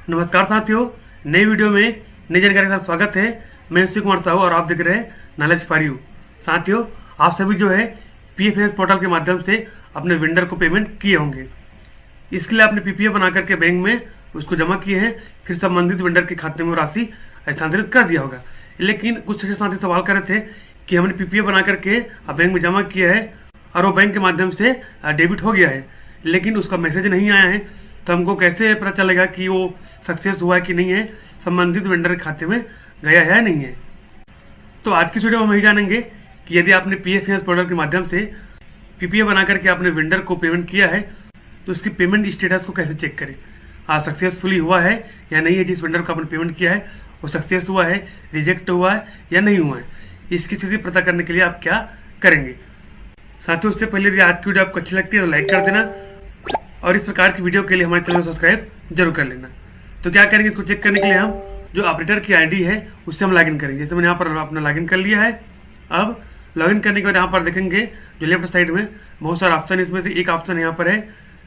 नमस्कार साथियों, नई वीडियो में नई जानकारी के साथ स्वागत है। मैं शिव कुमार साहू और आप देख रहे हैं नॉलेज फॉर यू। साथियों, आप सभी जो है पीएफएस पोर्टल के माध्यम से अपने वेंडर को पेमेंट किए होंगे। इसके लिए आपने पीपीए बना करके बैंक में उसको जमा किए हैं, फिर संबंधित वेंडर के खाते में राशि हस्तांतरित कर दिया होगा। लेकिन कुछ साथी सवाल कर रहे थे कि हमने पीपीए बना करके बैंक में जमा किया है और वो बैंक के माध्यम से डेबिट हो गया है, लेकिन उसका मैसेज नहीं आया है, तो हमको कैसे पता चलेगा कि वो सक्सेस हुआ है कि नहीं है, संबंधित वेंडर के खाते में गया है या नहीं है। तो आज की वीडियो में हम यही जानेंगे कि यदि आपने पीएफएस पोर्टल के माध्यम से पीपीए बना करके आपने वेंडर को पेमेंट किया है तो उसकी पेमेंट स्टेटस को कैसे चेक करें। सक्सेसफुली हुआ है या नहीं है, जिस वेंडर को आपने पेमेंट किया है वो सक्सेस हुआ है, रिजेक्ट हुआ है या नहीं हुआ है, इसकी स्थिति पता करने के लिए आप क्या करेंगे। साथियों, उससे पहले यदि आज की वीडियो आपको अच्छी लगती है तो लाइक कर देना और इस प्रकार की वीडियो के लिए हमारे चैनल को सब्सक्राइब जरूर कर लेना। तो क्या करेंगे, इसको चेक करने के लिए हम जो ऑपरेटर की आईडी है उससे हम लॉगिन करेंगे। जैसे मैंने यहाँ पर अपना लॉगिन कर लिया है। अब लॉगिन करने के बाद यहाँ पर देखेंगे जो लेफ्ट साइड में बहुत सारे ऑप्शन, इसमें से एक ऑप्शन यहाँ पर है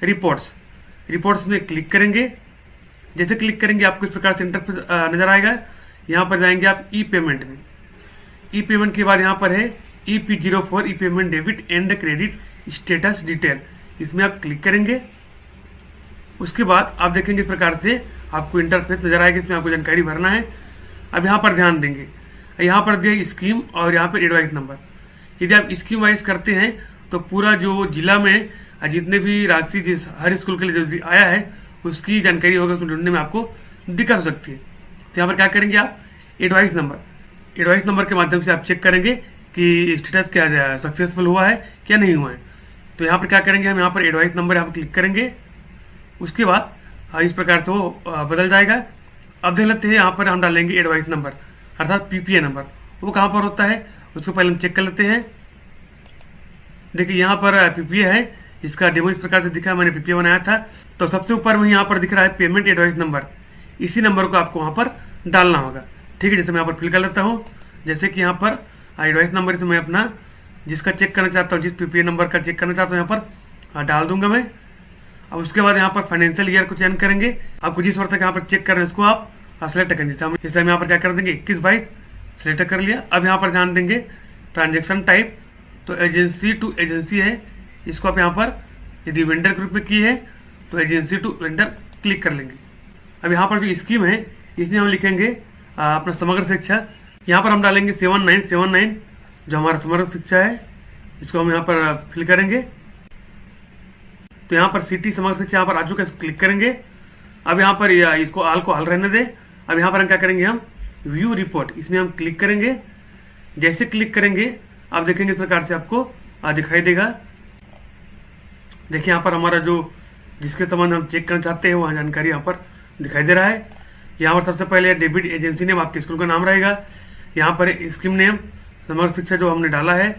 रिपोर्ट्स में क्लिक करेंगे। जैसे क्लिक करेंगे आपको इस प्रकार से इंटरफेस नजर आएगा। यहाँ पर जाएंगे आप ई पेमेंट में। ई पेमेंट के बाद यहाँ पर है EP04 E payment debit and credit status detail, इसमें आप क्लिक करेंगे। उसके बाद आप देखेंगे इस प्रकार से आपको इंटरफेस नजर आएगा, इसमें आपको जानकारी भरना है। अब यहाँ पर ध्यान देंगे, यहाँ पर दिया स्कीम और यहाँ पर एडवाइस नंबर। यदि आप स्कीम वाइज करते हैं तो पूरा जो जिला में जितने भी राशि जिस हर स्कूल के लिए जो आया है उसकी जानकारी होगा, उसको ढूंढने में आपको दिक्कत हो सकती है। तो यहाँ पर क्या करेंगे आप एडवाइस नंबर के माध्यम से आप चेक करेंगे कि स्टेटस क्या सक्सेसफुल हुआ है क्या नहीं हुआ है। तो यहाँ पर क्या करेंगे, हम यहाँ पर एडवाइस नंबर यहाँ पर क्लिक करेंगे। उसके बाद इस प्रकार से वो बदल जाएगा। अब देख लेते हैं, यहाँ पर हम डालेंगे एडवाइस नंबर अर्थात पीपीए नंबर। वो कहाँ पर होता है उसको पहले हम चेक कर लेते हैं। देखिए यहाँ पर पीपीए है, इसका डेमो इस प्रकार से दिखा है, मैंने पीपीए बनाया था। तो सबसे ऊपर में यहाँ पर दिख रहा है पेमेंट एडवाइस नंबर, इसी नंबर को आपको वहाँ पर डालना होगा। ठीक है, जैसे मैं यहाँ पर फिल कर लेता हूँ। जैसे कि यहाँ पर एडवाइस नंबर से मैं अपना जिसका चेक करना चाहता हूँ, जिस पीपीए नंबर का चेक करना चाहता हूँ यहाँ पर डाल दूंगा मैं। अब उसके बाद यहाँ पर फाइनेंशियल ईयर को चयन करेंगे। आपको जिस वर्ष तक यहाँ पर चेक कर रहे हैं उसको आप सेलेक्ट करेंगे। जैसे हम यहाँ पर क्या कर देंगे 21/22 सेलेक्ट कर लिया। अब यहाँ पर ध्यान देंगे ट्रांजेक्शन टाइप, तो एजेंसी टू एजेंसी है, इसको आप यहाँ पर यदि वेंडर ग्रुप में की है तो एजेंसी टू वेंडर क्लिक कर लेंगे। अब यहाँ पर जो स्कीम है इसमें हम लिखेंगे अपना समग्र शिक्षा। यहाँ पर हम डालेंगे 7979 जो हमारा समग्र शिक्षा है, इसको हम यहाँ पर फिल करेंगे। तो यहाँ पर सिटी समग्र शिक्षा यहाँ पर आ चुका है, क्लिक करेंगे। अब यहाँ पर इसको आल को हल रहने दे। अब यहाँ पर हम क्या करेंगे, हम व्यू रिपोर्ट, इसमें हम क्लिक करेंगे। जैसे क्लिक करेंगे आप देखेंगे इस प्रकार से आपको दिखाई देगा। देखिए यहाँ पर हमारा जो जिसके संबंध हम चेक करना चाहते हैं वहाँ जानकारी यहाँ पर दिखाई दे रहा है। यहाँ पर सबसे पहले डेबिट एजेंसी नेम आपके स्कूल का नाम रहेगा। यहाँ पर स्कीम नेम समग्र शिक्षा जो हमने डाला है,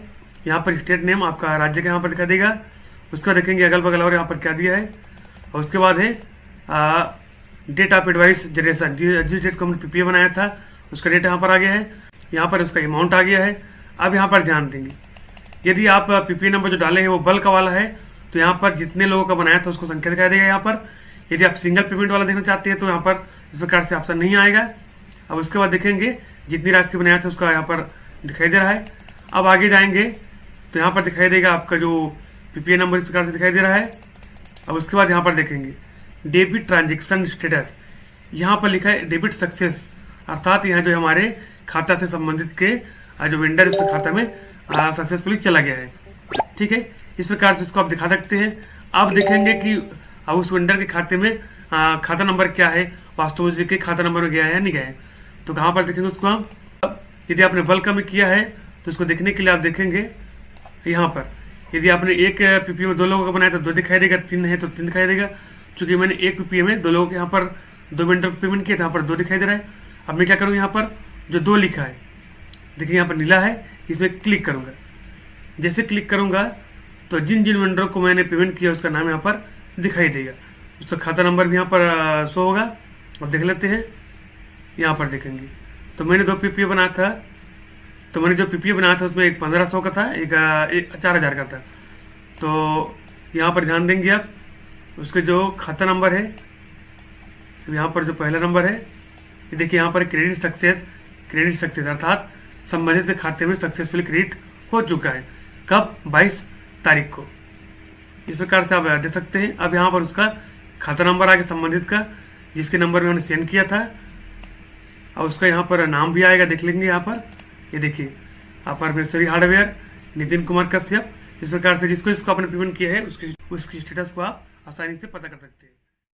यहाँ पर स्टेट नेम आपका राज्य का यहाँ पर दिखा देगा। उसके बाद देखेंगे अगल बगल और यहाँ पर क्या दिया है। और उसके बाद है डेट ऑफ एडवाइस जनरेशन, जिस डेट को हमने पीपीए बनाया था उसका डेट यहाँ पर आ गया है। यहाँ पर उसका अमाउंट आ गया है। अब यहाँ पर ध्यान देंगे, यदि आप पीपीए नंबर जो डाले हैं वो बल्क वाला है तो यहाँ पर जितने लोगों का बनाया था उसको संख्या दिखाई देगा यहाँ पर। यदि आप सिंगल पेमेंट वाला देखना चाहते हैं तो यहाँ पर इस प्रकार से ऑप्शन नहीं आएगा। अब उसके बाद देखेंगे जितनी राशि बनाया था उसका यहाँ पर दिखाई दे रहा है। अब आगे जाएंगे तो यहाँ पर दिखाई देगा आपका जो पीपीए नंबर इस प्रकार से दिखाई दे रहा है। अब उसके बाद यहाँ पर देखेंगे डेबिट ट्रांजेक्शन स्टेटस, यहाँ पर लिखा है डेबिट सक्सेस, अर्थात यहाँ जो हमारे खाता से संबंधित के जो वेंडर उसके खाता में सक्सेसफुली चला गया है। ठीक है, इस प्रकार से इसको आप दिखा सकते हैं। आप देखेंगे कि उस वेंडर के खाते में खाता नंबर क्या है, वास्तव में के खाता नंबर में गया है या नहीं गया है। तो कहाँ पर देखेंगे उसको हम। यदि आपने बल्क में किया है तो उसको देखने के लिए आप देखेंगे यहाँ पर। यदि आपने एक पीपीए में 2 लोगों का बनाया तो 2 दिखाई देगा, 3 है तो 3 दिखाई देगा। चूंकि मैंने एक पीपीए में 2 लोगों के यहाँ पर 2 वेंडर पेमेंट किया था, यहाँ पर 2 दिखाई दे रहा है। अब मैं क्या करूँगा, यहाँ पर जो 2 लिखा है देखिए यहाँ पर नीला है, इसमें क्लिक करूँगा। जैसे क्लिक करूँगा तो जिन जिन वेंडर को मैंने पेमेंट किया उसका नाम यहाँ पर दिखाई देगा, उसका खाता नंबर भी यहाँ पर शो होगा। अब देख लेते हैं, यहाँ पर देखेंगे तो मैंने 2 पीपीए बनाया था। तो मैंने जो पीपीए बनाया था उसमें एक 1500 का था, एक 4000 का था। तो यहाँ पर ध्यान देंगे आप, उसके जो खाता नंबर है तो यहाँ पर जो पहला नंबर है, ये देखिए यहाँ पर क्रेडिट सक्सेस अर्थात संबंधित खाते में सक्सेसफुल क्रेडिट हो चुका है। कब? 22 तारीख को। इस प्रकार से आप दे सकते हैं। अब यहाँ पर उसका खाता नंबर आगे संबंधित का, जिसके नंबर में हमने सेंड किया था, और उसका यहाँ पर नाम भी आएगा, देख लेंगे यहाँ पर। ये देखिए परमेश्वरी हार्डवेयर नितिन कुमार कश्यप। इस प्रकार से जिसको आपने पेमेंट किया है उसकी स्टेटस को आप आसानी से पता कर सकते हैं।